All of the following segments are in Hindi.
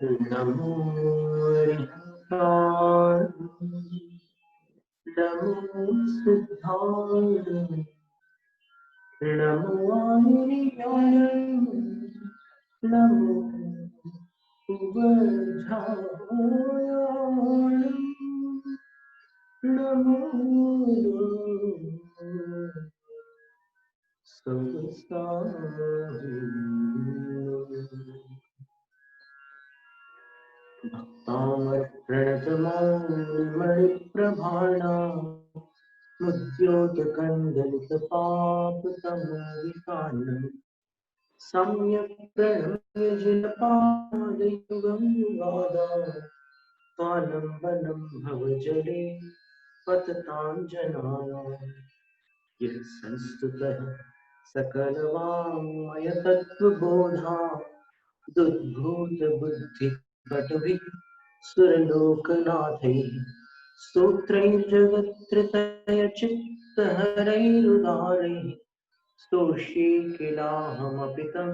नमो हरिहराय, नमो सिद्धाय, नमो आर्याय, नमो उवझाय, नमो संसारिणे। भक्तामर्प्रणतमौलिमणिप्रभाणाम् मुद्योतकण्डलितपापतमोवितानम् सम्यक् प्रणम्य जिनपादयुगं युगादात् स्वालम्बनं भवजले पततां जनानाम्। यः संस्तुतः सकलवाङ्मयतत्त्वबोधात् दुद्भूतबुद्धिकटुभिः सुरलोकनाथैः स्तोत्रैर्जगत्त्रतयचित्तहरैरुदारैः स्तोष्ये किलाहमपि तं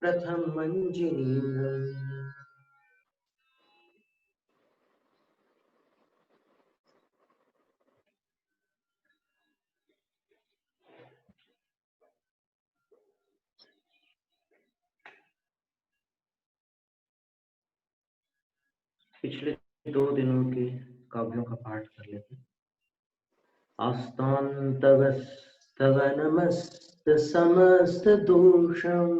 प्रथमञ्जनीन्द्रम्। पिछले 2 दिनों के काव्यों का पाठ कर लेते हैं। आस्तान्तवस्तव नमस्त समस्त दोषम्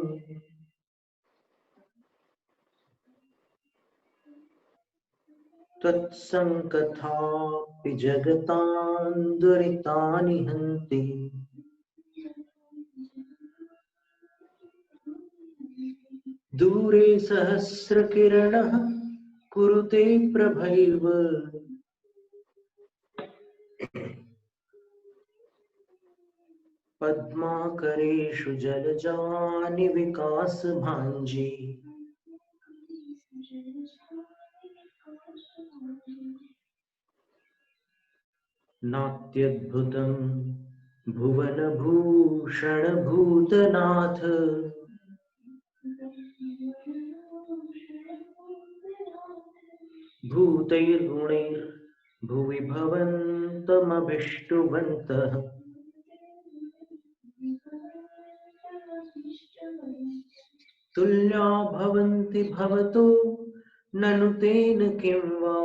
त्वत्सङ्कथापि जगतां दुरितानि हन्ति। दूरे सहस्रकिरणः कुरुते प्रभैव पद्माकरेषु जलजानि विकासभाञ्जी। नात्यद्भुतं भुवनभूषणभूतनाथ भूतैर्गुणैर्भुवि भवन्तमभिष्टुवन्तः। तुल्या भवन्ति भवतो ननु तेन किं वा।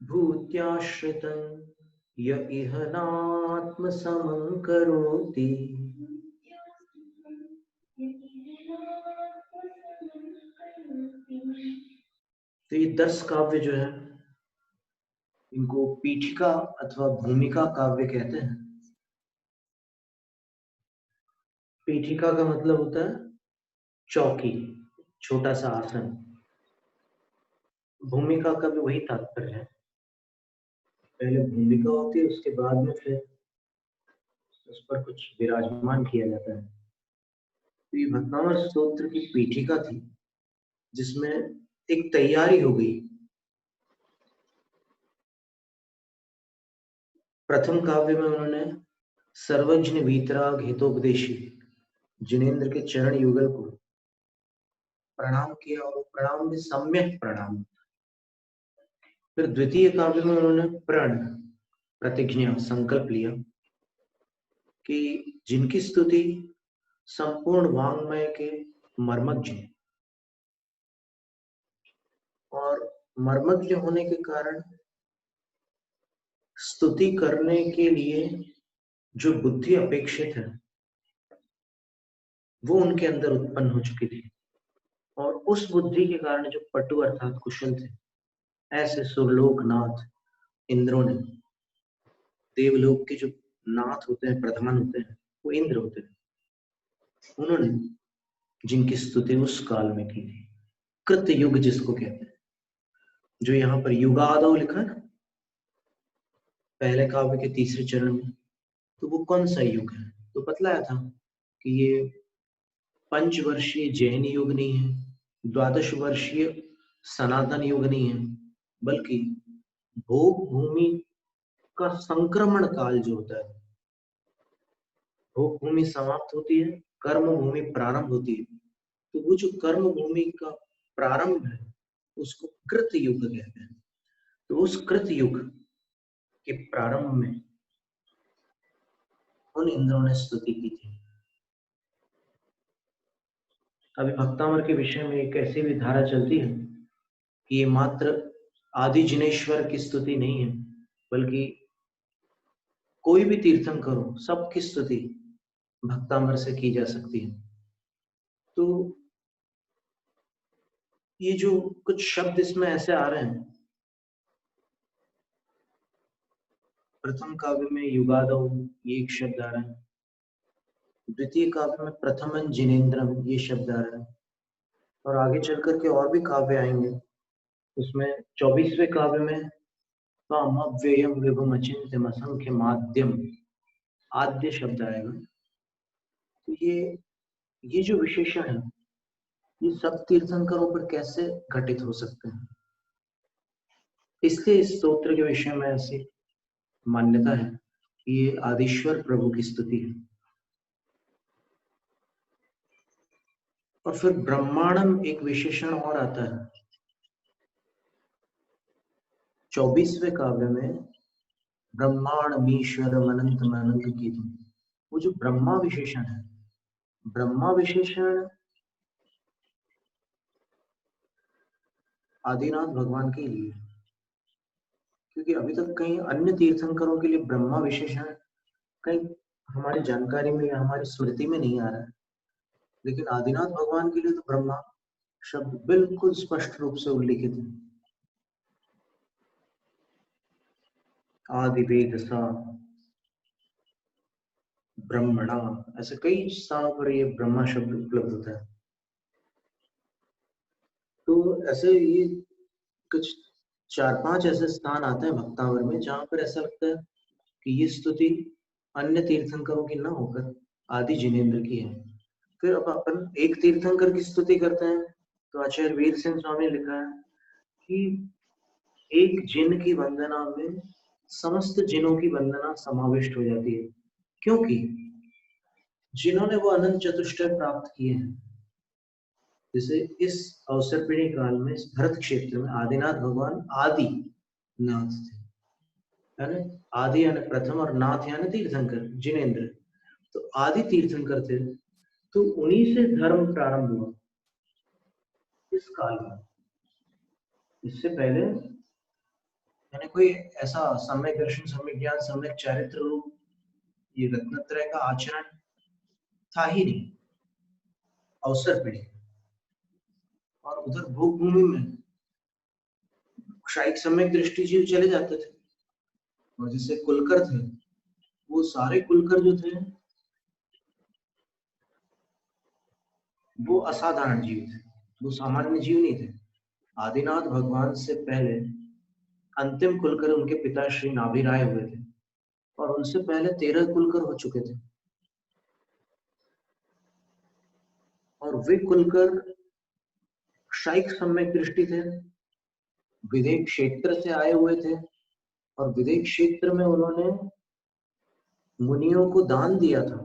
भूत्याश्रितं य इह नात्मसमं करोति। तो ये 10 काव्य जो है इनको पीठिका अथवा भूमिका काव्य कहते हैं। पीठिका का मतलब होता है चौकी, छोटा सा आसन। भूमिका का भी वही तात्पर्य है, पहले भूमिका होती है, उसके बाद में फिर उस पर कुछ विराजमान किया जाता है। तो ये भक्तामृत स्तोत्र की पीठिका थी जिसमें एक तैयारी हो गई। प्रथम काव्य में उन्होंने सर्वज्ञ वीतराग हितोपदेशी जिनेन्द्र के चरण युगल को प्रणाम किया और प्रणाम में सम्यक प्रणाम। फिर द्वितीय काव्य में उन्होंने प्रण प्रतिज्ञा संकल्प लिया कि जिनकी स्तुति संपूर्ण वाङ्मय के मर्मज्ञ और मर्मज्ञ होने के कारण स्तुति करने के लिए जो बुद्धि अपेक्षित है वो उनके अंदर उत्पन्न हो चुकी थी, और उस बुद्धि के कारण जो पटु अर्थात कुशल थे, ऐसे सुरलोकनाथ इंद्रों ने, देवलोक के जो नाथ होते हैं, प्रधान होते हैं, वो इंद्र होते हैं, उन्होंने जिनकी स्तुति उस काल में की थी, कृत युग जिसको कहते हैं, जो यहाँ पर युगादो लिखा ना पहले काव्य के तीसरे चरण में, तो वो कौन सा युग है? तो बतलाया था कि ये पंचवर्षीय जैन युग नहीं है, 12 वर्षीय सनातन युग नहीं है, बल्कि भोग भूमि का संक्रमण काल जो होता है भोग भूमि समाप्त होती है, कर्म भूमि प्रारंभ होती है। तो वो जो कर्म भूमि का प्रारंभ है उसको कृत युग कहते हैं। तो उस कृत युग के प्रारंभ में उन इंद्रों ने स्तुति की थी। अभी भक्तामर के विषय में एक ऐसी भी धारा चलती है कि ये मात्र आदि जिनेश्वर की स्तुति नहीं है, बल्कि कोई भी तीर्थन करो सबकी स्तुति भक्तामर से की जा सकती है। तो ये जो कुछ शब्द इसमें ऐसे आ रहे हैं, प्रथम काव्य में युगादौ ये एक शब्द आ रहा है, द्वितीय काव्य में प्रथमन जिनेन्द्रम ये शब्द आ रहा है, और आगे चल करके और भी काव्य आएंगे। उसमें 24वें काव्य में अव्ययम विभुम अचिंत्यम असंख्य माध्यम आद्य शब्द आएगा। तो ये जो विशेषण है ये सब तीर्थंकरों पर कैसे घटित हो सकते हैं, इसलिए इस स्तोत्र के विषय में ऐसी मान्यता है कि ये आदिश्वर प्रभु की स्तुति है। और फिर ब्रह्मांडम एक विशेषण और आता है 24वें काव्य में, ब्रह्मांडमीश्वर अनंत अनंत की तुम। वो जो ब्रह्मा विशेषण है, ब्रह्मा विशेषण आदिनाथ भगवान के लिए, क्योंकि अभी तक कहीं अन्य तीर्थंकरों के लिए ब्रह्मा विशेषण कहीं हमारी जानकारी में या हमारी स्मृति में नहीं आ रहा है, लेकिन आदिनाथ भगवान के लिए तो ब्रह्मा शब्द बिल्कुल स्पष्ट रूप से उल्लिखित है। आदिवेद सा ब्रह्मणा, ऐसे कई स्थानों पर ये ब्रह्मा शब्द उपलब्ध होता है। तो ऐसे ये कुछ 4-5 ऐसे स्थान आते हैं भक्तावर में जहां पर ऐसा लगता है कि ये स्तुति अन्य तीर्थंकरों की ना होकर आदि जिनेन्द्र की है। फिर अब अपन एक तीर्थंकर की स्तुति करते हैं तो आचार्य वीर सिंह स्वामी ने लिखा है कि एक जिन की वंदना में समस्त जिनों की वंदना समाविष्ट हो जाती है, क्योंकि जिन्होंने वो अनंत चतुष्टय प्राप्त किए हैं। जैसे इस अवसर पीढ़ी काल में इस भरत क्षेत्र में आदिनाथ भगवान आदि नाथ थे, है ना। आदि यानी प्रथम और नाथ यानी तीर्थंकर जिनेन्द्र, तो आदि तीर्थंकर थे। तो उन्हीं से धर्म प्रारंभ हुआ इस काल में। इससे पहले यानी कोई ऐसा सम्यक दर्शन, सम्यक ज्ञान, सम्यक चारित्र रूप ये रत्नत्रय का आचरण था ही नहीं अवसर पीढ़ी। और उधर भोग भूमि में क्षायिक सम्यक दृष्टि जीव चले जाते थे, और जैसे कुलकर थे वो सारे कुलकर जो थे वो असाधारण जीव थे, वो सामान्य जीव नहीं थे। आदिनाथ भगवान से पहले अंतिम कुलकर उनके पिता श्री नाभिराय हुए थे, और उनसे पहले 13 कुलकर हो चुके थे। और वे कुलकर क्षायिक सम्यक दृष्टि थे, विदेह क्षेत्र से आए हुए थे, और विदेह क्षेत्र में उन्होंने मुनियों को दान दिया था,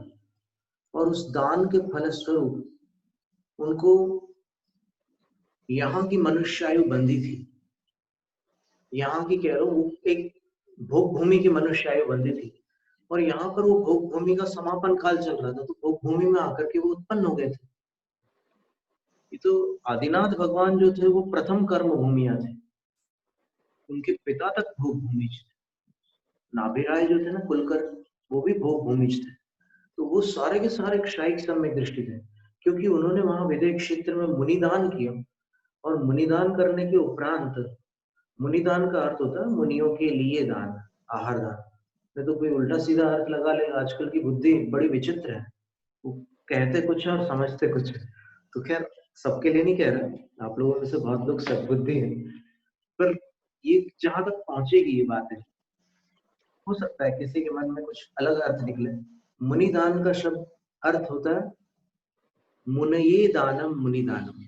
और उस दान के फलस्वरूप उनको यहाँ की मनुष्य आयु बंधी थी। यहाँ की कह रहा हूँ एक भोग भूमि की मनुष्य आयु बंधी थी, और यहाँ पर वो भोग भूमि का समापन काल चल रहा था, तो भोग भूमि में आकर के वो उत्पन्न हो गए थे। ये तो आदिनाथ भगवान जो थे वो प्रथम कर्म भूमिया थे, उनके पिता तक भोग भूमि थे। नाभिराय जो थे ना कुलकर, वो भी भोग भूमि थे। तो वो सारे के सारे क्षायिक सम्यक दृष्टि थे, क्योंकि उन्होंने वहां विदेह क्षेत्र में मुनिदान किया, और मुनिदान करने के उपरांत, मुनिदान का अर्थ होता है मुनियों के लिए दान, आहार दान। नहीं तो कोई उल्टा सीधा अर्थ लगा ले, आजकल की बुद्धि बड़ी विचित्र है, वो कहते कुछ है और समझते कुछ है। तो खैर सबके लिए नहीं कह रहा, आप लोगों में से बहुत लोग सद्बुद्धि है, पर ये जहां तक पहुंचेगी ये बात है, हो सकता है किसी के मन में कुछ अलग अर्थ निकले। मुनिदान का शब्द अर्थ होता है मुनये दानम मुनिदानम,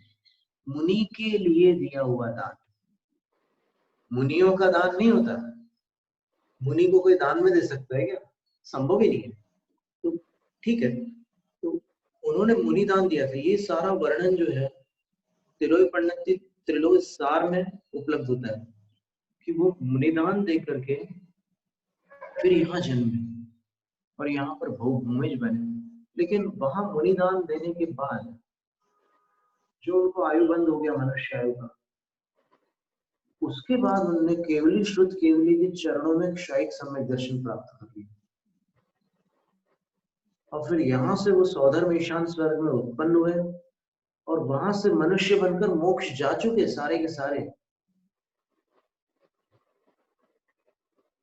मुनि के लिए दिया हुआ दान। मुनियों का दान नहीं होता, मुनि को कोई दान में दे सकता है क्या? संभव ही नहीं है। तो ठीक है, तो उन्होंने मुनिदान दिया था। ये सारा वर्णन जो है तिलोय पंडित त्रिलोक सार में उपलब्ध होता है कि वो मुनिदान दे करके फिर यहाँ जन्मे और यहाँ पर भूमिज बने। लेकिन वहां मुनिदान देने के बाद जो उनको आयु बंद हो गया मनुष्य आयु का, उसके बाद उन्होंने केवली श्रुत केवली के चरणों में क्षायिक सम्यक दर्शन प्राप्त कर लिया और फिर यहाँ से वो सौधर्म ईशान स्वर्ग में उत्पन्न हुए और वहां से मनुष्य बनकर मोक्ष जा चुके सारे के सारे।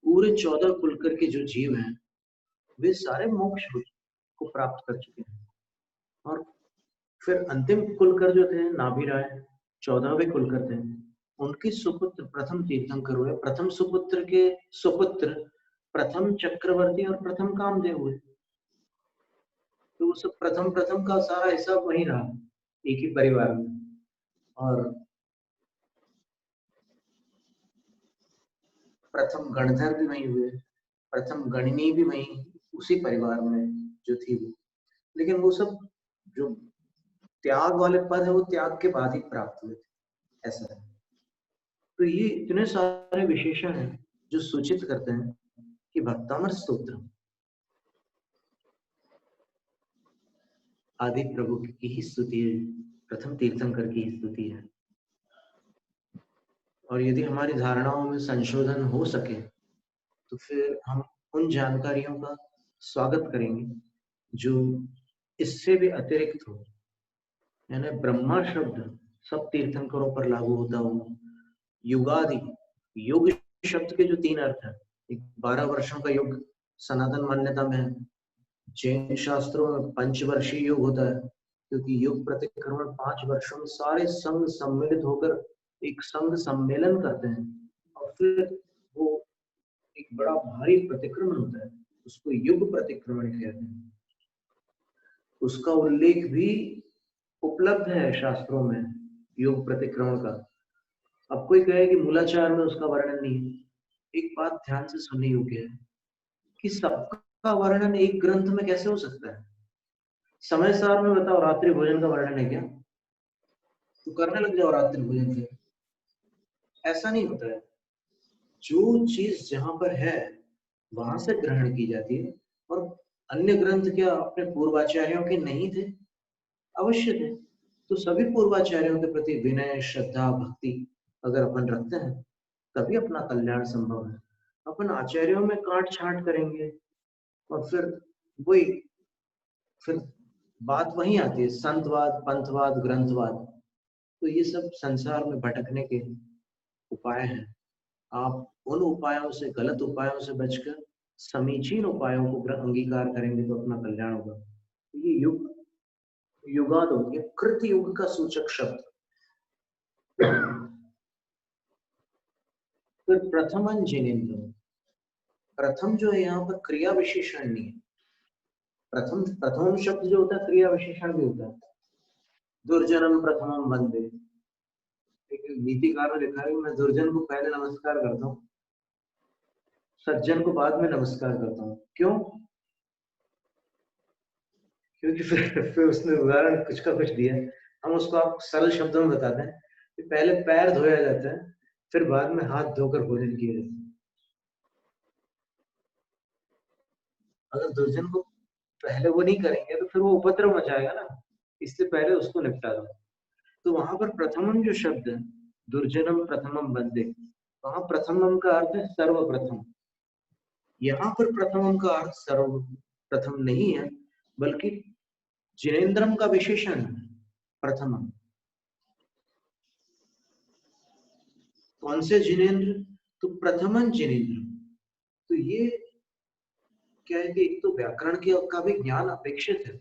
पूरे 14 कुलकर के जो जीव हैं वे सारे मोक्ष को प्राप्त कर चुके हैं। और फिर अंतिम कुलकर जो थे नाभिराय 14वें कुलकर थे, उनके सुपुत्र प्रथम तीर्थंकर हुए। प्रथम सुपुत्र के सुपुत्र प्रथम चक्रवर्ती और प्रथम कामदेव हुए। तो उस प्रथम का सारा हिसाब वही रहा एक ही परिवार में। और प्रथम गणधर भी वही हुए, प्रथम गणनी भी वही उसी परिवार में जो थी वो। लेकिन वो सब जो त्याग वाले पद है वो त्याग के बाद ही प्राप्त हुए थे, ऐसा है। तो ये इतने सारे विशेषण हैं जो सूचित करते हैं कि भक्तामर स्तोत्र आदि प्रभु की ही स्तुति है, प्रथम तीर्थंकर की ही स्तुति है। और यदि हमारी धारणाओं में संशोधन हो सके तो फिर हम उन जानकारियों का स्वागत करेंगे जो इससे भी अतिरिक्त हो। यानी ब्रह्मा शब्द सब तीर्थंकरों पर लागू होता हो। युगादि, युग शब्द के जो 3 अर्थ है, एक 12 वर्षों का युग सनातन मान्यता में है। जैन शास्त्रों में पंचवर्षीय युग होता है, क्योंकि युग प्रतिक्रमण 5 वर्षों में सारे संघ सम्मिलित होकर एक संघ सम्मेलन करते हैं और फिर वो एक बड़ा भारी प्रतिक्रमण होता है, उसको युग प्रतिक्रमण कहते हैं। उसका उल्लेख भी उपलब्ध है शास्त्रों में युग प्रतिक्रमण का। अब कोई कहे कि मूलाचार में उसका वर्णन नहीं है, एक बात ध्यान से सुनने योग्य है कि सबका वर्णन एक ग्रंथ में कैसे हो सकता है। समय सार में बताओ रात्रि भोजन का वर्णन है क्या? तो करने लग जाओ रात्रि भोजन से, ऐसा नहीं होता है। जो चीज जहां पर है वहां से ग्रहण की जाती है। और अन्य ग्रंथ क्या अपने पूर्वाचार्यों के नहीं थे? अवश्य थे। तो सभी पूर्वाचार्यों के प्रति विनय श्रद्धा भक्ति अगर अपन रखते हैं तभी अपना कल्याण संभव है। अपन आचार्यों में काट छांट करेंगे और वही फिर बात वही आती है, संतवाद पंथवाद ग्रंथवाद। तो ये सब संसार में भटकने के उपाय हैं। आप उन उपायों से, गलत उपायों से बचकर समीचीन उपायों को अंगीकार करेंगे तो अपना कल्याण होगा। ये युग युगाद हो गया, कृत युग का सूचक शब्द। फिर प्रथमन जिनेन्द्र, प्रथम जो है यहाँ पर क्रिया विशेषण नहीं है। प्रथम शब्द जो होता है क्रिया विशेषण भी होता है। दुर्जनम प्रथमम वंदे, एक नीतिकार ने लिखा है मैं दुर्जन को पहले नमस्कार करता हूँ, सज्जन को बाद में नमस्कार करता हूँ। क्यों? क्योंकि फिर उसने उदाहरण कुछ का कुछ दिया। हम उसको आपको सरल शब्दों में बताते हैं कि पहले पैर धोया जाता है, फिर बाद में हाथ धोकर भोजन किया जाता है। अगर दुर्जन को पहले वो नहीं करेंगे तो फिर वो उपद्रव मचाएगा ना, इससे पहले उसको निपटा दो। तो वहां पर प्रथमम जो शब्द है, दुर्जनम प्रथमम वंदे, वहां प्रथमम का अर्थ है सर्वप्रथम। यहाँ पर प्रथमम का अर्थ सर्वप्रथम नहीं है, बल्कि जिनेन्द्रम का विशेषण प्रथमम। कौन से जिनेन्द्र? तो प्रथमन जिनेन्द्र। तो ये क्या है कि एक तो व्याकरण का भी ज्ञान अपेक्षित है,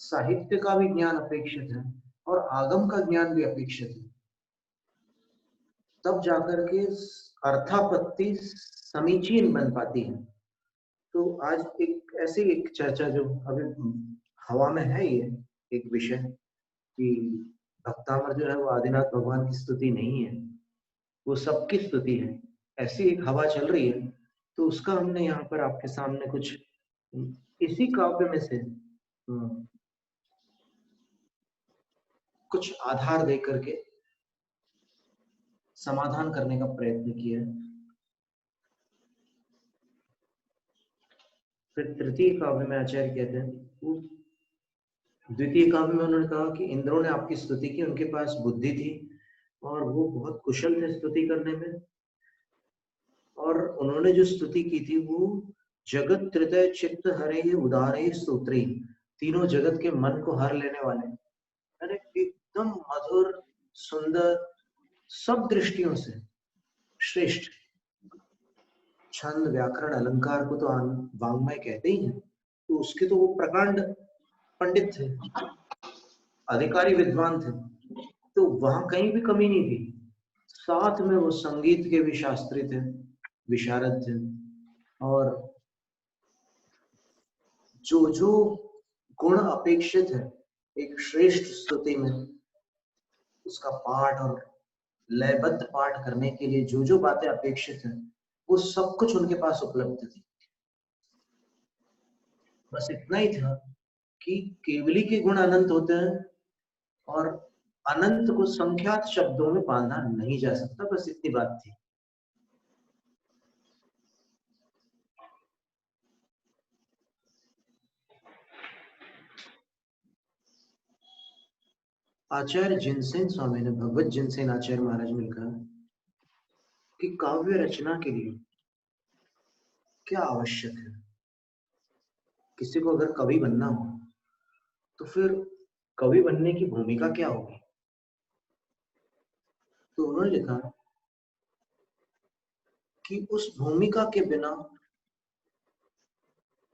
साहित्य का भी ज्ञान अपेक्षित है और आगम का ज्ञान भी अपेक्षित है, तब जाकर के अर्थापत्ति समीचीन बन पाती है। तो आज एक ऐसी एक चर्चा जो अभी हवा में है, ये एक विषय कि भक्तामर जो है वो आदिनाथ भगवान की स्तुति नहीं है, वो सबकी स्तुति है। ऐसी एक हवा चल रही है, तो उसका हमने यहाँ पर आपके सामने कुछ इसी काव्य में से कुछ आधार दे करके समाधान करने का प्रयत्न किया है। फिर तृतीय काव्य में आचार्य कहते हैं, द्वितीय काव्य में उन्होंने कहा कि इंद्रों ने आपकी स्तुति की, उनके पास बुद्धि थी और वो बहुत कुशल थे स्तुति करने में, और उन्होंने जो स्तुति की थी वो जगत हृदय चित्त हरे उदारे स्तोत्री, तीनों जगत के मन को हर लेने वाले, यानी एकदम मधुर सुंदर, सब दृष्टियों से श्रेष्ठ। छंद व्याकरण अलंकार को तो वाङ्मय कहते ही हैं, तो उसके तो वो प्रकांड पंडित थे, अधिकारी विद्वान थे, तो वहां कहीं भी कमी नहीं थी। साथ में वो संगीत के भी शास्त्री थे, विशारद थे, और जो जो गुण अपेक्षित है एक श्रेष्ठ स्तुति में, उसका पाठ और लयबद्ध पाठ करने के लिए जो जो बातें अपेक्षित है वो सब कुछ उनके पास उपलब्ध थी। बस इतना ही था कि केवली के गुण अनंत होते हैं और अनंत को संख्यात शब्दों में बांधा नहीं जा सकता, बस इतनी बात थी। आचार्य जिनसेन स्वामी ने, भगवत जिनसेन आचार्य महाराज ने कहा कि काव्य रचना के लिए क्या आवश्यक है। किसी को अगर कवि बनना हो तो फिर कवि बनने की भूमिका क्या होगी। तो उन्होंने लिखा कि उस भूमिका के बिना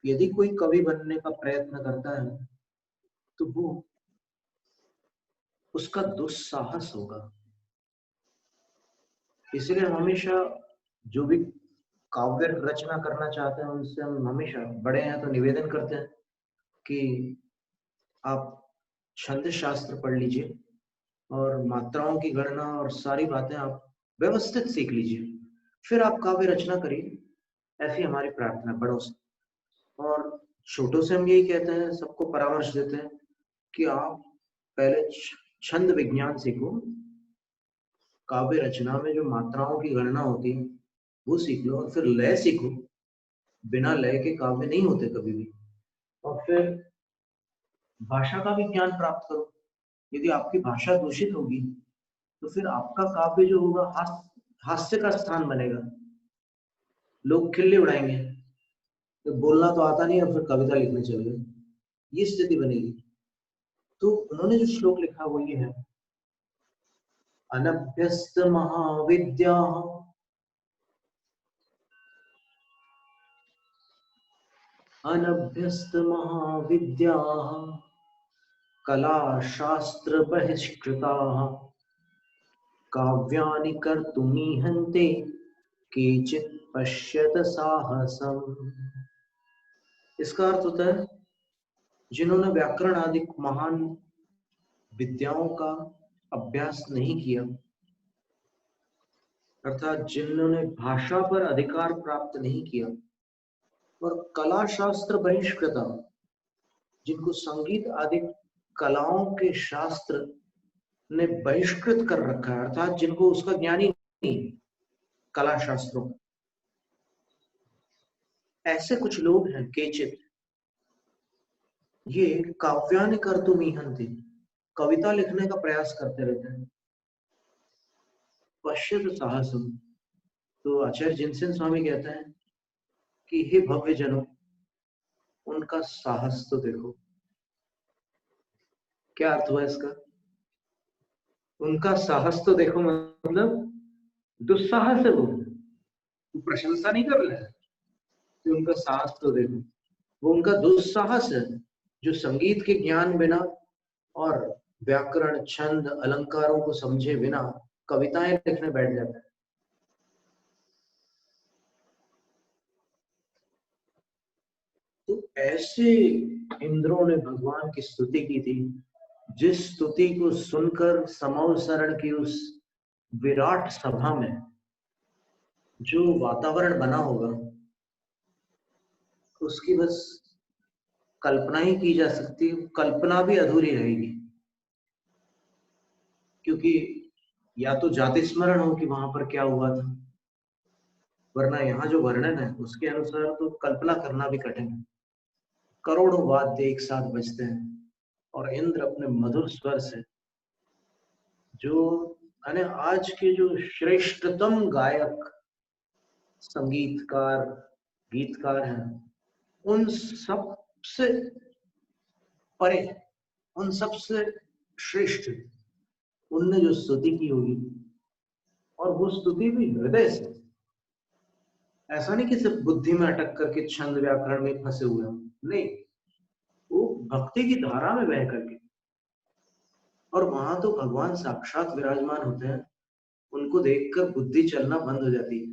यदि कोई कवि बनने का प्रयत्न करता है तो वो उसका दुस्साहस होगा। इसलिए हमेशा जो भी काव्य रचना करना चाहते हैं उनसे हम हमेशा, बड़े हैं तो निवेदन करते हैं कि आप छंद शास्त्र पढ़ लीजिए और मात्राओं की गणना और सारी बातें आप व्यवस्थित सीख लीजिए, फिर आप काव्य रचना करिए। ऐसी हमारी प्रार्थना बड़ों से, और छोटों से हम यही कहते हैं, सबको परामर्श देते हैं कि आप पहले छंद विज्ञान सीखो, काव्य रचना में जो मात्राओं की गणना होती है वो सीख लो, और फिर लय सीखो। बिना लय के काव्य नहीं होते कभी भी। और फिर भाषा का भी ज्ञान प्राप्त करो। यदि आपकी भाषा दूषित होगी तो फिर आपका काव्य जो होगा हास्य का स्थान बनेगा, लोग खिल्ली उड़ाएंगे, तो बोलना तो आता नहीं और फिर कविता लिखने चल गए, ये स्थिति बनेगी। तो उन्होंने जो श्लोक लिखा वो ये है, अनभ्यस्त महाविद्या अनभ्यस्त महाविद्या कला शास्त्र बहिष्कृता काव्यानि कर्तुमीहन्ते केचित् पश्यत साहसम्। इसका अर्थ होता है जिन्होंने व्याकरण आदि महान विद्याओं का अभ्यास नहीं किया, अर्थात जिन्होंने भाषा पर अधिकार प्राप्त नहीं किया, और कला शास्त्र बहिष्कृता, जिनको संगीत आदि कलाओं के शास्त्र ने बहिष्कृत कर रखा है, अर्थात जिनको उसका ज्ञान ही नहीं कला शास्त्रों का, ऐसे कुछ लोग हैं केचित, ये काव्यानि कर्तुमीहन्ति, कविता लिखने का प्रयास करते रहते हैं। पश्यत साहसम, तो आचार्य जिनसेन स्वामी कहते हैं कि हे भव्य जनों, उनका साहस तो देखो। क्या अर्थ हुआ इसका? उनका साहस तो देखो मतलब दुस्साहस है, वो प्रशंसा नहीं कर रहा है कि उनका साहस तो देखो, वो उनका दुस्साहस है जो संगीत के ज्ञान बिना और व्याकरण छंद अलंकारों को समझे बिना कविताएं लिखने बैठ जाता है। तो ऐसे इंद्रों ने भगवान की स्तुति की थी, जिस स्तुति को सुनकर समवसरण की उस विराट सभा में जो वातावरण बना होगा उसकी बस कल्पना ही की जा सकती है, कल्पना भी अधूरी रहेगी, क्योंकि या तो जाति स्मरण हो कि वहां पर क्या हुआ था, वरना यहाँ जो वर्णन है उसके अनुसार तो कल्पना करना भी कठिन है। करोड़ों वाद्य एक साथ बजते हैं और इंद्र अपने मधुर स्वर से, जो यानी आज के जो श्रेष्ठतम गायक, संगीतकार, गीतकार हैं, उन सबसे परे, उन सबसे श्रेष्ठ उनने जो स्तुति की होगी, और वो स्तुति भी हृदय से, ऐसा नहीं कि सिर्फ बुद्धि में अटक करके छंद व्याकरण में फंसे हुए हैं, नहीं, वो भक्ति की धारा में बह करके। और वहां तो भगवान साक्षात विराजमान होते हैं, उनको देखकर बुद्धि चलना बंद हो जाती है,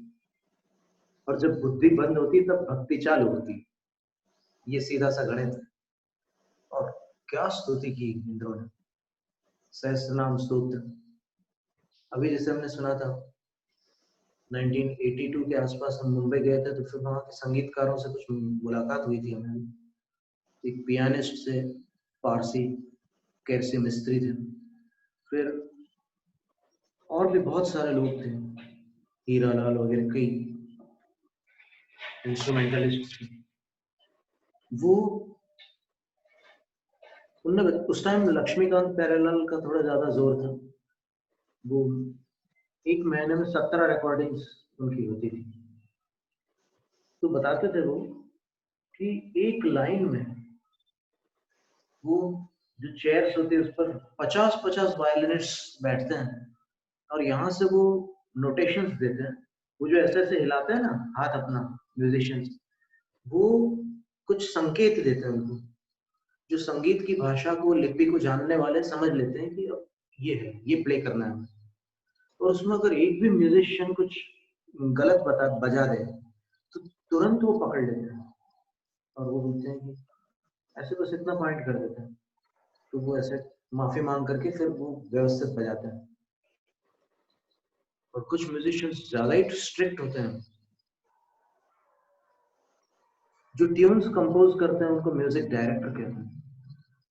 और जब बुद्धि बंद होती है तब भक्ति चालू होती है। ये सीधा सा गणित है। और क्या स्तुति की इंद्रों ने, सहस्त्रनाम स्तोत्र। अभी जैसे हमने सुना था 1982 के आसपास हम मुंबई गए थे, तो फिर वहां के संगीतकारों से कुछ मुलाकात हुई थी हमें। एक पियानिस्ट से, पारसी कैरसी मिस्त्री थे, फिर और भी बहुत सारे लोग थे, हीरा लाल वगैरह, कई इंस्ट्रूमेंटलिस्ट थे। वो उनने उस टाइम लक्ष्मीकांत प्यारेलाल का थोड़ा ज्यादा जोर था। वो एक महीने में 17 रिकॉर्डिंग्स उनकी होती थी। तो बताते थे वो कि एक लाइन में वो जो चेयर्स होती है उस पर 50-50 वायलिनिस्ट्स बैठते हैं, और यहाँ से वो नोटेशंस देते हैं। वो जो ऐसे ऐसे हिलाते हैं ना हाथ अपना, म्यूजिशियंस, वो कुछ संकेत देते हैं उनको, जो संगीत की भाषा को, लिपि को जानने वाले समझ लेते हैं कि अब ये है, ये प्ले करना है। और उसमें अगर एक भी म्यूजिशियन कुछ गलत बजा दे तो तुरंत वो पकड़ लेते हैं, और वो बोलते हैं कि ऐसे बस इतना पॉइंट कर देते हैं, तो वो ऐसे माफी मांग करके फिर वो व्यवस्थित बजाते हैं। और कुछ म्यूजिशियंस ज्यादा ही स्ट्रिक्ट होते हैं, जो ट्यून्स कंपोज करते हैं उनको म्यूजिक डायरेक्टर कहते हैं,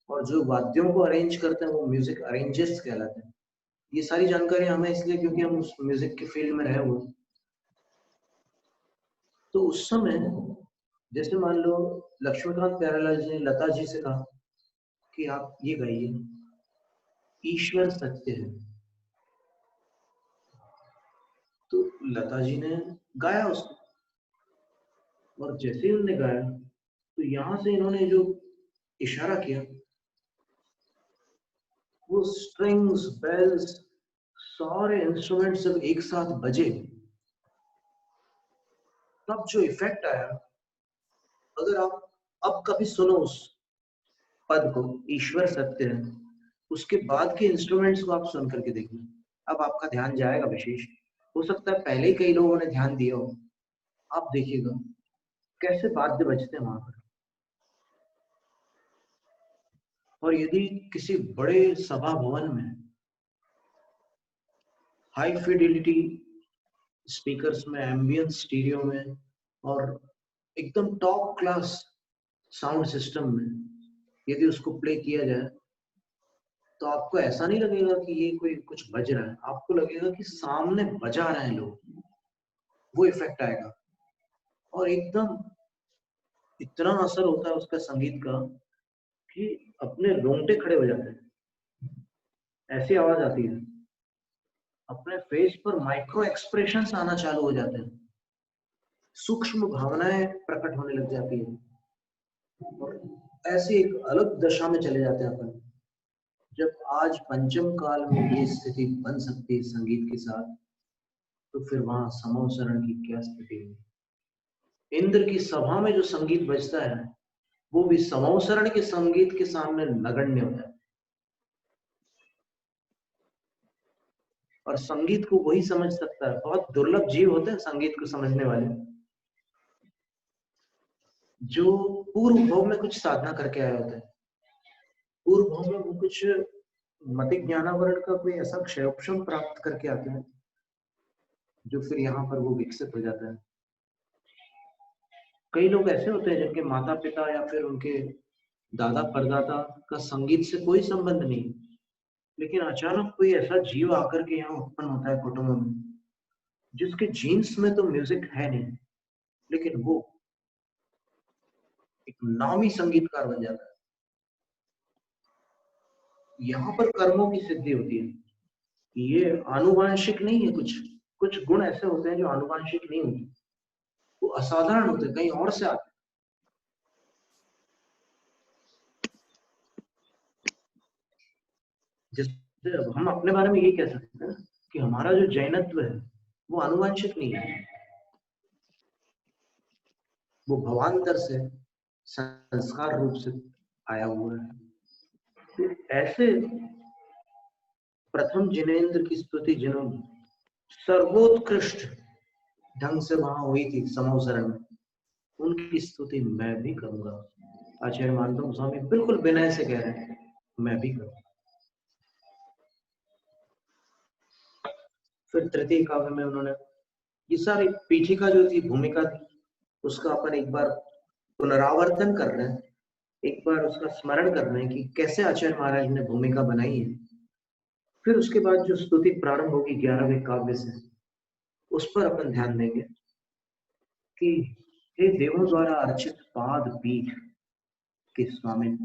और जो वाद्यों को अरेंज करते हैं वो म्यूजिक अरेंजर्स कहलाते हैं। ये सारी जानकारी हमें इसलिए क्योंकि हम उस म्यूजिक के फील्ड में रहे हुए। तो उस समय जैसे मान लो लक्ष्मीकांत प्यारेलाल जी ने लता जी से कहा कि आप ये गाइए, ईश्वर सत्य है, तो लता जी ने गाया उसको, और जैसे ही उन्होंने गाया तो यहां से इन्होंने जो इशारा किया, वो स्ट्रिंग्स, बेल्स, सारे इंस्ट्रूमेंट जब एक साथ बजे, तब जो इफेक्ट आया, अगर आप अब कभी सुनो उस पद को, ईश्वर सत्य है, उसके बाद के इंस्ट्रूमेंट्स को आप सुन करके देखना, अब आपका ध्यान जाएगा विशेष। हो सकता है पहले ही कई लोगों ने ध्यान दिया हो, आप देखिएगा कैसे वाद्य बजते हैं वहां पर। और यदि किसी बड़े सभा भवन में हाई फिडिलिटी स्पीकर्स में, एम्बियंस स्टीरियो में, और एकदम टॉप क्लास साउंड सिस्टम में यदि उसको प्ले किया जाए, तो आपको ऐसा नहीं लगेगा कि ये कोई कुछ बज रहा है, आपको लगेगा कि सामने बजा रहे हैं लोग, वो इफेक्ट आएगा। और एकदम इतना असर होता है उसका संगीत का कि अपने रोंगटे खड़े हो जाते हैं, ऐसी आवाज आती है। अपने फेस पर माइक्रो एक्सप्रेशंस आना चालू हो जाते हैं, सूक्ष्म भावनाएं प्रकट होने लग जाती है, और ऐसी एक अलग दशा में चले जाते हैं अपन। जब आज पंचम काल में ये स्थिति बन सकती है संगीत के साथ, तो फिर वहां समव शरण की क्या स्थिति है। इंद्र की सभा में जो संगीत बजता है, वो भी समव शरण के संगीत के सामने नगण्य होता है। और संगीत को वही समझ सकता है, बहुत दुर्लभ जीव होते हैं संगीत को समझने वाले, जो पूर्व भोग में कुछ साधना करके आए होते हैं। पूर्व भोग में वो कुछ मति ज्ञानावरण का कोई ऐसा क्षयोक्षम प्राप्त करके आते हैं, जो फिर यहाँ पर वो विकसित हो जाता है। कई लोग ऐसे होते हैं जिनके माता पिता या फिर उनके दादा परदादा का संगीत से कोई संबंध नहीं, लेकिन अचानक कोई ऐसा जीव आकर के यहाँ उत्पन्न होता है कुटुंब में, जिसके जीन्स में तो म्यूजिक है नहीं, लेकिन वो एक नामी संगीतकार बन जाता है। यहाँ पर कर्मों की सिद्धि होती है। ये आनुवांशिक नहीं है, कुछ गुण ऐसे होते हैं जो आनुवांशिक नहीं होते, वो असाधारण होते हैं, कहीं और से आते हैं। जैसे अब हम अपने बारे में यही कह सकते हैं कि हमारा जो जैनत्व है वो आनुवांशिक नहीं है, वो भवांतर से संस्कार रूप से आया हुआ है। तो ऐसे प्रथम जिनेंद्र की स्तुति जिन्होंने सर्वोत्कृष्ट ढंग से वहां हुई थी समोसरण में, उनकी स्तुति मैं भी करूंगा। आचार्य मानतम स्वामी बिल्कुल विनय से कह रहे हैं, मैं भी करूंगा। फिर तृतीय काव्य में उन्होंने ये सारी पीठिका जो थी, भूमिका थी, उसका अपन एक बार पुनरावर्तन कर रहे हैं, एक बार उसका स्मरण कर रहे हैं कि कैसे आचार्य महाराज ने भूमिका बनाई है। फिर उसके बाद जो स्तुति प्रारंभ होगी 11वें काव्य से, उस पर अपन ध्यान देंगे कि हे देवों द्वारा अर्चित पाद पीठ के स्वामी,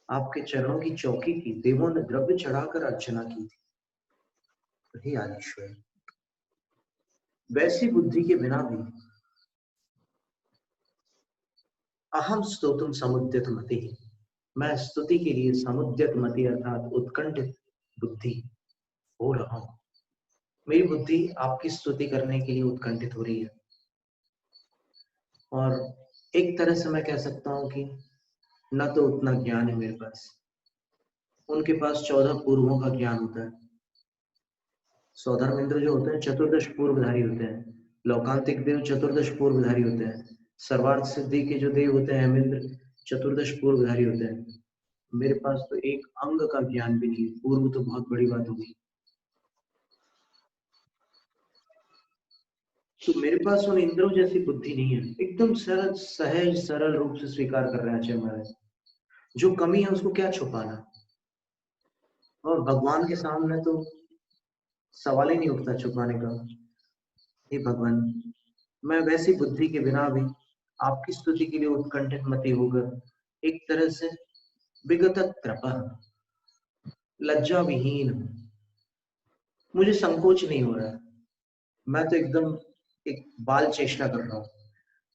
आपके चरणों की चौकी की देवों ने द्रव्य चढ़ाकर अर्चना की थी। हे आदिश्वर, वैसी बुद्धि के बिना भी अहम स्तोत्रम समुद्यत मति, मैं स्तुति के लिए समुद्यत मति अर्थात उत्कंठित बुद्धि हो रहा हूं। मेरी बुद्धि आपकी स्तुति करने के लिए उत्कंठित हो रही है। और एक तरह से मैं कह सकता हूं कि न तो उतना ज्ञान है मेरे पास, उनके पास 14 पूर्वों का ज्ञान होता है। सौधर्मेंद्र जो होते हैं चतुर्दश पूर्वधारी होते हैं, लोकांतिक देव चतुर्दश पूर्वधारी होते हैं, सर्वार्थ सिद्धि के जो देव होते हैं हेमेंद्र चतुर्दश पूर्वधारी होते हैं। मेरे पास तो एक अंग का ज्ञान भी नहीं, पूर्व तो बहुत बड़ी बात होगी। तो मेरे पास उन इंद्रों जैसी बुद्धि नहीं है, एकदम सरल सहज सरल रूप से स्वीकार कर रहे हैं आचार्य महाराज। जो कमी है उसको क्या छुपाना, और भगवान के सामने तो सवाल ही नहीं उठता छुपाने का। हे भगवान, मैं वैसी बुद्धि के बिना भी आपकी स्तुति के लिए उत्कंठित मति होकर एक तरह से विगत कृपा लज्जा विहीन, मुझे संकोच नहीं हो रहा है। मैं तो एकदम एक बाल चेष्टा कर रहा हूँ,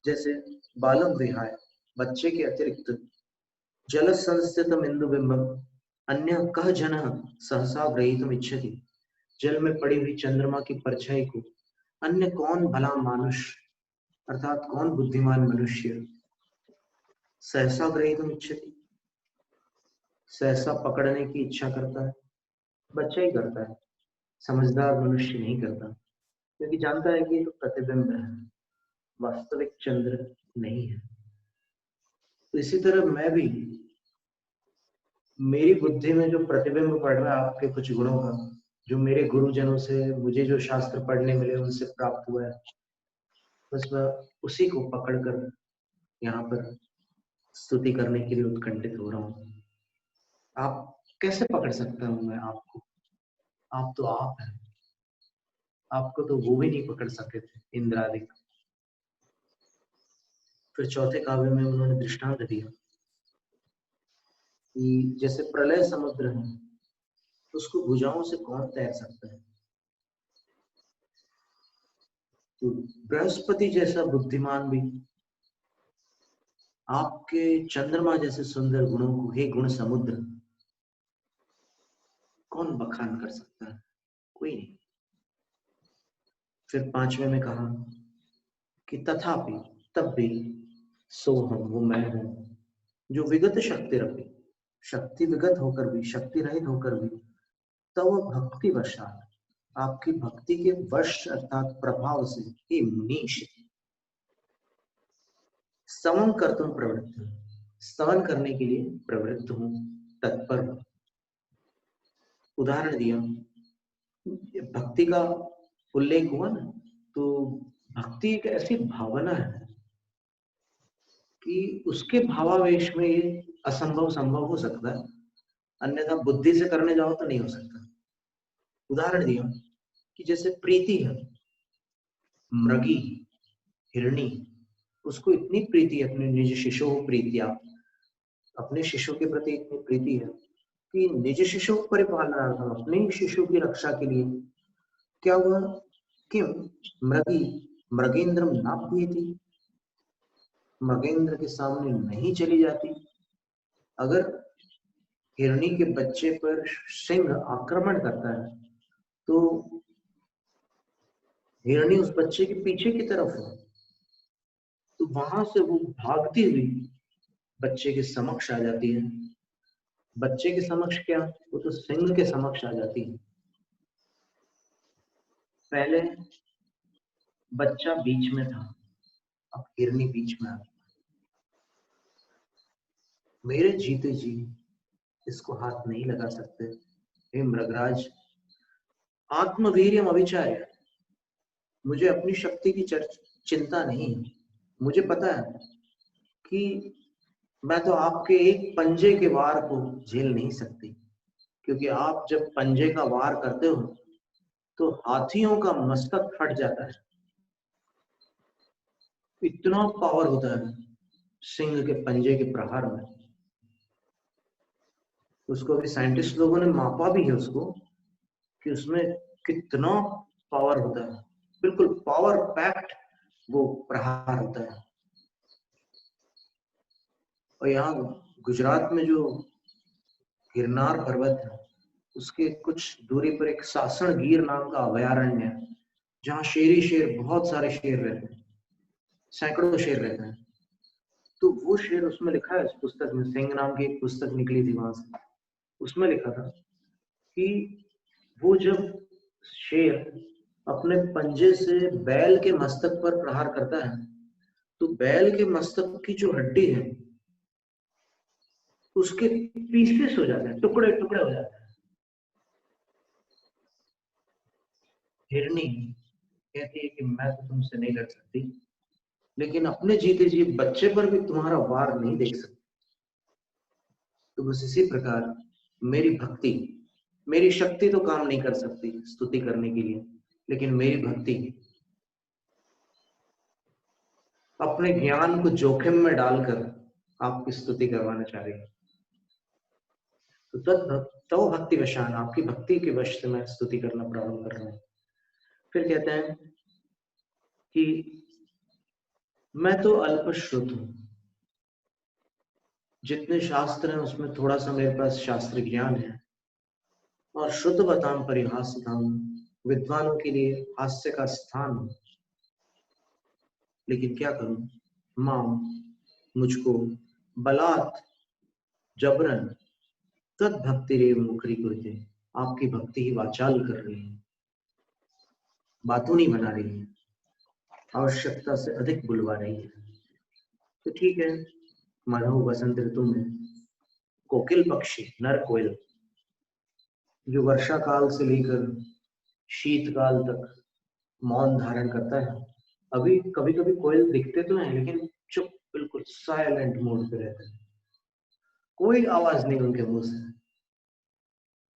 जैसे बालम विहाय, बच्चे के अतिरिक्त जल संस्थितम इंदु बिंबम अन्य कह जन सहसा ग्रहीतुम इच्छति, जल में पड़ी हुई चंद्रमा की परछाई को अन्य कौन भला मानुष अर्थात कौन बुद्धिमान मनुष्य सहसा ग्रहीतुम इच्छति, सहसा पकड़ने की इच्छा करता है। बच्चा ही करता है, समझदार मनुष्य नहीं करता, क्योंकि जानता है कि ये तो प्रतिबिंब है, वास्तविक चंद्र नहीं है। तो इसी तरह मैं भी, मेरी बुद्धि में जो प्रतिबिंब पड़ रहा है आपके कुछ गुणों का, जो मेरे गुरुजनों से मुझे जो शास्त्र पढ़ने मिले उनसे प्राप्त हुआ है, बस मैं उसी को पकड़कर यहाँ पर स्तुति करने के लिए उत्कंठित हो रहा हूँ। आप कैसे पकड़ सकता हूँ मैं आपको, आप तो आप हैं, आपको तो वो भी नहीं पकड़ सके थे इंद्रादिक। फिर चौथे काव्य में उन्होंने दृष्टांत दिया कि जैसे प्रलय समुद्र है, उसको भुजाओं से कौन तैर सकता है। तो बृहस्पति जैसा बुद्धिमान भी आपके चंद्रमा जैसे सुंदर गुणों को, हे गुण समुद्र, कौन बखान कर सकता है, कोई नहीं। फिर पांचवें में कहा कि तथापि तब भी सोहम, वो मैं हूं जो विगत शक्ति रखी, शक्ति विगत होकर भी, शक्ति रहित होकर भी, तब भक्ति वशात, आपकी भक्ति के वश अर्थात प्रभाव से ही मुनीश स्तवन कर तुम प्रवृत्त हूं, स्तवन करने के लिए प्रवृत्त हूं, तत्पर हूं। उदाहरण दिया, भक्ति का उल्लेख हुआ ना, तो भक्ति एक ऐसी भावना है कि उसके भावावेश में ये असंभव संभव हो सकता है, अन्यथा बुद्धि से करने जाओ तो नहीं हो सकता। उदाहरण दिया कि जैसे प्रीति है, मृगी, हिरणी, उसको इतनी प्रीति है अपने निज शिशु प्रीतिया, अपने शिशु के प्रति इतनी प्रीति है कि निज शिशु परिपालनार्थम, अपने शिशु की रक्षा के लिए क्या हुआ कि मृगी मृगेंद्र नाप्येति, मृगेंद्र के सामने नहीं चली जाती। अगर हिरणी के बच्चे पर सिंह आक्रमण करता है तो हिरणी उस बच्चे के पीछे की तरफ है, तो वहां से वो भागती हुई बच्चे के समक्ष आ जाती है। बच्चे के समक्ष क्या, वो तो सिंह के समक्ष आ जाती है। पहले बच्चा बीच में था, अब हिरनी बीच में आ गई। मेरे जीते जी इसको हाथ नहीं लगा सकते। हे मृगराज, आत्मवीर्यम अविचार्य, मुझे अपनी शक्ति की चिंता नहीं है। मुझे पता है कि मैं तो आपके एक पंजे के वार को झेल नहीं सकती, क्योंकि आप जब पंजे का वार करते हो तो हाथियों का मस्तक फट जाता है। इतना पावर होता है सिंह के पंजे के प्रहार में। उसको भी साइंटिस्ट लोगों ने मापा भी है उसको कि उसमें कितना पावर होता है, बिल्कुल पावर पैक्ड वो प्रहार होता है। और यहाँ गुजरात में जो गिरनार पर्वत है, उसके कुछ दूरी पर एक सासणगीर नाम का अभयारण्य है, जहाँ शेर ही शेर, बहुत सारे शेर रहते हैं, सैकड़ों शेर रहते हैं। तो वो शेर उसमें लिखा है, इस पुस्तक में, सिंह नाम की एक पुस्तक निकली थी वहां से, उसमें लिखा था कि वो जब शेर अपने पंजे से बैल के मस्तक पर प्रहार करता है तो बैल के मस्तक की जो हड्डी है उसके पीसेस हो जाते हैं, टुकड़े टुकड़े हो जाते हैं। हिरनी कहती है कि मैं तो तुमसे नहीं लड़ सकती, लेकिन अपने जीते जी बच्चे पर भी तुम्हारा वार नहीं देख सकती। तो बस इसी प्रकार मेरी भक्ति, मेरी शक्ति तो काम नहीं कर सकती स्तुति करने के लिए, लेकिन मेरी भक्ति अपने ज्ञान को जोखिम में डालकर आपकी स्तुति करवाना चाह रही है। तो तव भक्ति वशान, आपकी भक्ति के वश से मैं स्तुति करना प्रारंभ कर रहा हूं। फिर कहते हैं कि मैं तो अल्पश्रुत हूं, जितने शास्त्र हैं उसमें थोड़ा सा मेरे पास शास्त्र ज्ञान है, और शुद्ध बताम परिहासताम, विद्वानों के लिए हास्य का स्थान हूं। लेकिन क्या करूं, मां, मुझको बलात्, जबरन, तद भक्ति रे मुखरी कुरते, आपकी भक्ति ही वाचाल कर रही है, बातों नहीं बना रही है, आवश्यकता से अधिक बुलवा रही है। तो ठीक है, माधव बसंत ऋतु में कोकिल पक्षी, नर कोयल, जो वर्षा काल से लेकर शीतकाल तक मौन धारण करता है, अभी कभी कभी कोयल दिखते तो हैं लेकिन चुप, बिल्कुल साइलेंट मोड पे रहते हैं, कोई आवाज नहीं उनके मुंह से।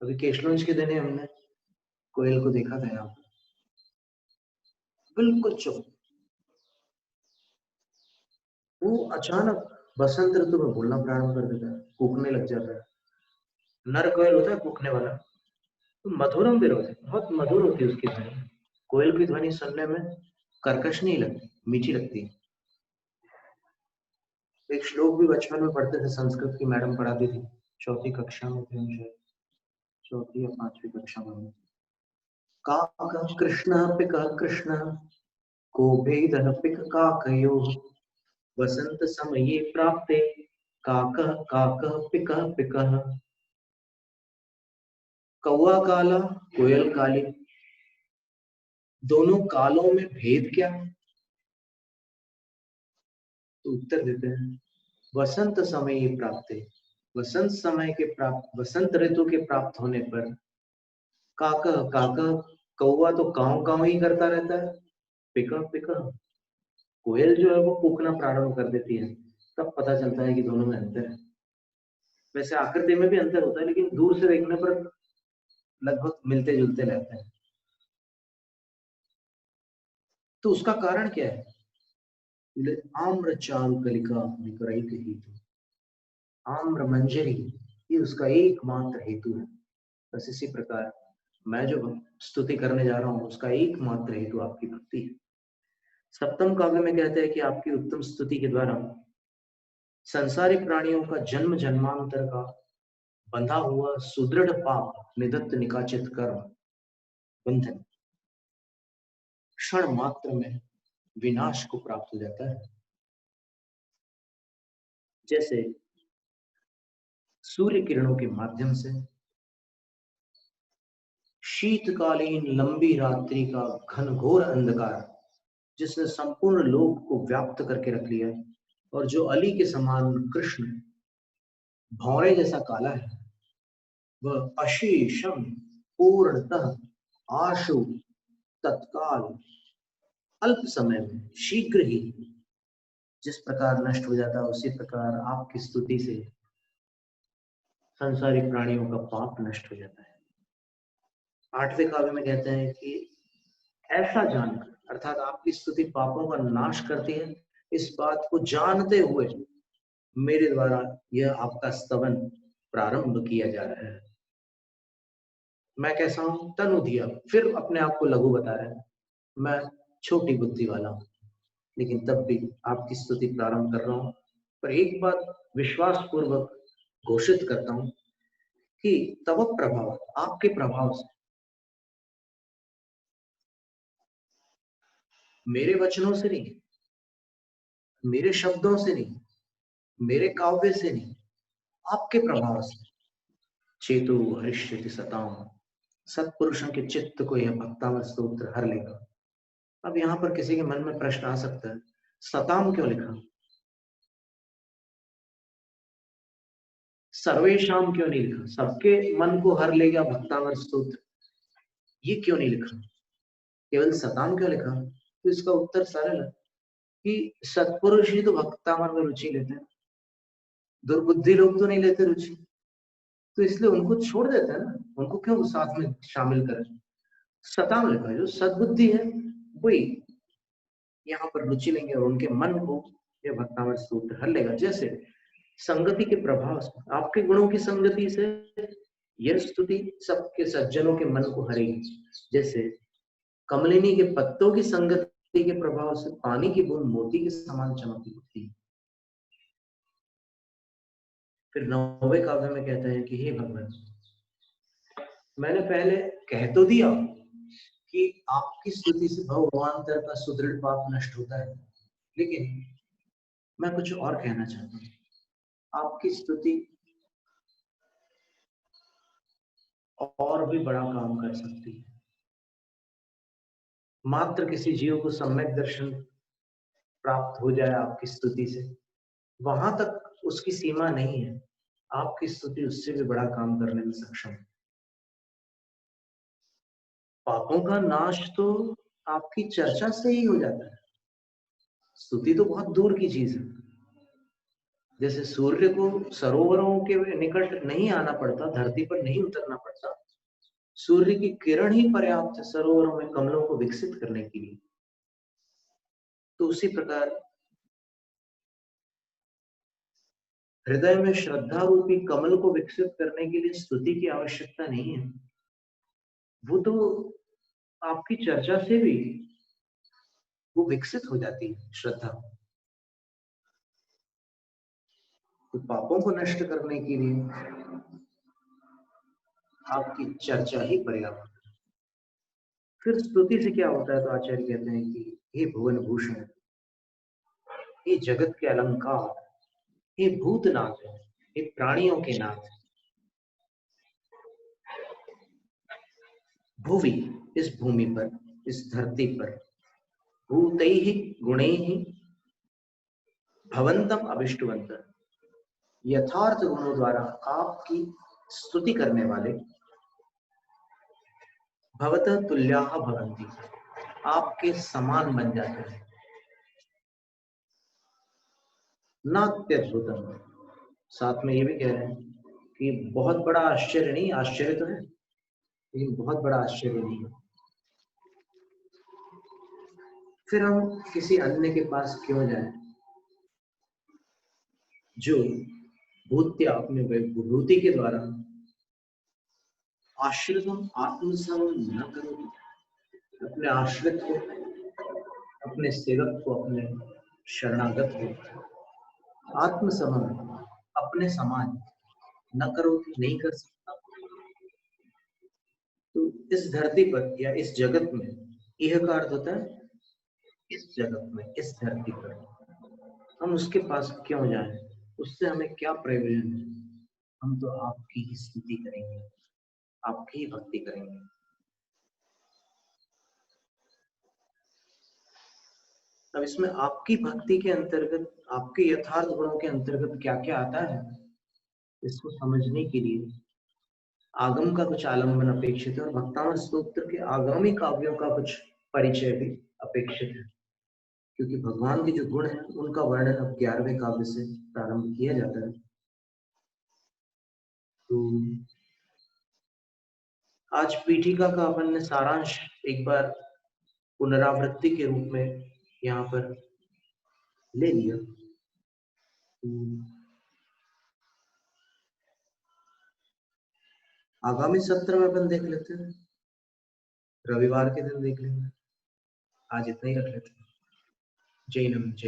अभी केशलोंज के दिन हमने कोयल को देखा था यहाँ, बिल्कुल चुप। वो अचानक बसंत ऋतु में बोलना प्रारंभ कर देता है, कूकने लग जाता है। नर कोयल होता है कूकने वाला, तो मधुरम विरोध, बहुत मधुर होती है उसकी ध्वनि। कोयल की ध्वनि सुनने में कर्कश नहीं लगती, मीठी लगती है। एक श्लोक भी बचपन में पढ़ते थे, संस्कृत की मैडम पढ़ाती थी, चौथी कक्षा में थे मुझे, चौथी या पांचवी कक्षा में। काक कृष्ण पिक कृष्ण, को भेदः पिक काकयोः, वसंत समये प्राप्ते, काकः काकः पिकः पिकः। कौवा काला, कोयल काली, दोनों कालों में भेद क्या? तो उत्तर देते हैं, वसंत समय प्राप्ते, वसंत समय के प्राप्त, वसंत ऋतु के प्राप्त होने पर, काका काका, कौवा तो काव काव ही करता रहता है, पिका पिका, कोयल जो है वो कूकना प्रारंभ कर देती है। तब पता चलता है कि दोनों में अंतर है। वैसे आकृति में भी अंतर होता है, लेकिन दूर से देखने पर लगभग मिलते जुलते रहते हैं। तो उसका कारण क्या है? आम्र चारु कलिका विपरीत हेतु, आम्र मंजरी ये उसका एकमात्र हेतु है। बस इसी प्रकार मैं जो स्तुति करने जा रहा हूँ उसका एकमात्र हेतु आपकी भक्ति है। सप्तम काव्य में कहते हैं कि आपकी उत्तम स्तुति के द्वारा संसारी प्राणियों का जन्म जन्मांतर का बंधा हुआ सुदृढ़ पाप निदत्त निकाचित कर्म बंधन क्षण मात्र में विनाश को प्राप्त हो जाता है। जैसे सूर्य किरणों के माध्यम से शीतकालीन लंबी रात्रि का घनघोर अंधकार जिसने संपूर्ण लोक को व्याप्त करके रख लिया है, और जो अली के समान कृष्ण भौरे जैसा काला है, वह अशेषम पूर्णतः आशु तत्काल अल्प समय में शीघ्र ही जिस प्रकार नष्ट हो जाता है, उसी प्रकार आपकी स्तुति से संसारी प्राणियों का पाप नष्ट हो जाता है। आठवें काव्य में कहते हैं कि ऐसा जानकर, अर्थात आपकी स्तुति पापों का नाश करती है, इस बात को जानते हुए मेरे द्वारा यह आपका स्तवन प्रारंभ किया जा रहा है। मैं कैसा हूं? तनु दिया, फिर अपने आप को लघु बता रहा है, मैं छोटी बुद्धि वाला हूं, लेकिन तब भी आपकी स्तुति प्रारंभ कर रहा हूं। पर एक बात विश्वास पूर्वक घोषित करता हूं कि तब प्रभाव, आपके प्रभाव से, मेरे वचनों से नहीं, मेरे शब्दों से नहीं, मेरे काव्य से नहीं, आपके प्रभाव से चेतु हरिष्यति सताम, सत्पुरुषों के चित्त को यह भक्तामृत स्तोत्र हर लेगा। अब यहाँ पर किसी के मन में प्रश्न आ सकता है, सताम क्यों लिखा? सर्वेशाम क्यों नहीं लिखा? सबके मन को हर लेगा भक्तामृत स्तोत्र, ये क्यों नहीं लिखा? केवल सताम क्यों लिखा? तो इसका उत्तर सरल है कि सत्पुरुष ही तो भक्तामृत में रुचि लेते हैं, दुर्बुद्धि लोग तो नहीं लेते रुचि, तो इसलिए उनको छोड़ देते हैं ना, उनको क्यों साथ में शामिल करें? सताम लिखा है, जो सद्बुद्धि है वही यहाँ पर रुचि लेंगे और उनके मन को यह भक्तामृत स्तोत्र हर लेगा। जैसे संगति के प्रभाव से, आपके गुणों की संगति से यह स्तुति सबके सज्जनों के मन को हरेगी। जैसे कमलिनी के पत्तों की संगति के प्रभाव से पानी की बूंद मोती के समान चमकती होती है। फिर नौवें काव्य में कहते हैं कि हे भगवान, मैंने पहले कह तो दिया कि आपकी स्तुति से भगवान्तर का सुदृढ़ पाप नष्ट होता है, लेकिन मैं कुछ और कहना चाहता हूँ। आपकी स्तुति और भी बड़ा काम कर सकती है। मात्र किसी जीव को सम्यक दर्शन प्राप्त हो जाए आपकी स्तुति से, वहां तक उसकी सीमा नहीं है। आपकी स्तुति उससे भी बड़ा काम करने में सक्षम है। पापों का नाश तो आपकी चर्चा से ही हो जाता है। स्तुति तो बहुत दूर की चीज है। जैसे सूर्य को सरोवरों के निकट नहीं आना पड़ता, धरती पर नहीं उतरना पड़ता, सूर्य की किरण ही पर्याप्त है सरोवरों में कमलों को विकसित करने के लिए। तो उसी प्रकार हृदय में श्रद्धा रूपी कमल को विकसित करने के लिए स्तुति की आवश्यकता नहीं है। वो तो आपकी चर्चा से भी वो विकसित हो जाती है श्रद्धा। तो पापों को नष्ट करने के लिए आपकी चर्चा ही पर्याप्त है। फिर स्तुति से क्या होता है? तो आचार्य कहते हैं कि हे भुवन भूषण, हे जगत के अलंकार, हे भूतनाथ, हे प्राणियों के नाथ, भूवि इस भूमि पर, इस धरती पर, भूतैहि गुणैहि भवंतम अभिष्टवंत, यथार्थ गुणों द्वारा आपकी स्तुति करने वाले भवतः तुल्याः भवन्ति, आपके समान बन जाते हैं। नात्यद्भुतम, साथ में ये भी कह रहे हैं कि बहुत बड़ा आश्चर्य नहीं, आश्चर्य तो है लेकिन बहुत बड़ा आश्चर्य नहीं है। फिर हम किसी अन्य के पास क्यों जाएं जो भूत्या अपने विभूति के द्वारा आश्रितम आत्मसमम न करो, अपने आश्रित को, अपने सेवक को, अपने शरणागत को आत्मसमम अपने समान न करो, नहीं कर सकता। तो इस धरती पर या इस जगत में, यह का अर्थ होता है इस जगत में, इस धरती पर हम उसके पास क्यों जाएं, उससे हमें क्या प्रयोजन है। हम तो आपकी ही स्तुति करेंगे, आपकी ही भक्ति करेंगे। अब इसमें आपकी भक्ति के अंतर्गत, आपके यथार्थ गुणों के अंतर्गत क्या क्या आता है, इसको समझने के लिए आगम का कुछ आलंबन अपेक्षित है और भक्तावन स्तोत्र के आगामी काव्यों का कुछ परिचय भी अपेक्षित है, क्योंकि भगवान के जो गुण हैं उनका वर्णन अब 11वें काव्य से प्रारंभ किया जाता है। तो आज पीठिका का अपन ने सारांश एक बार पुनरावृत्ति के रूप में यहाँ पर ले लिया। आगामी सत्र में अपन देख लेते हैं, रविवार के दिन देख लेंगे। आज इतना ही रख लेते हैं। जय हिंद, जय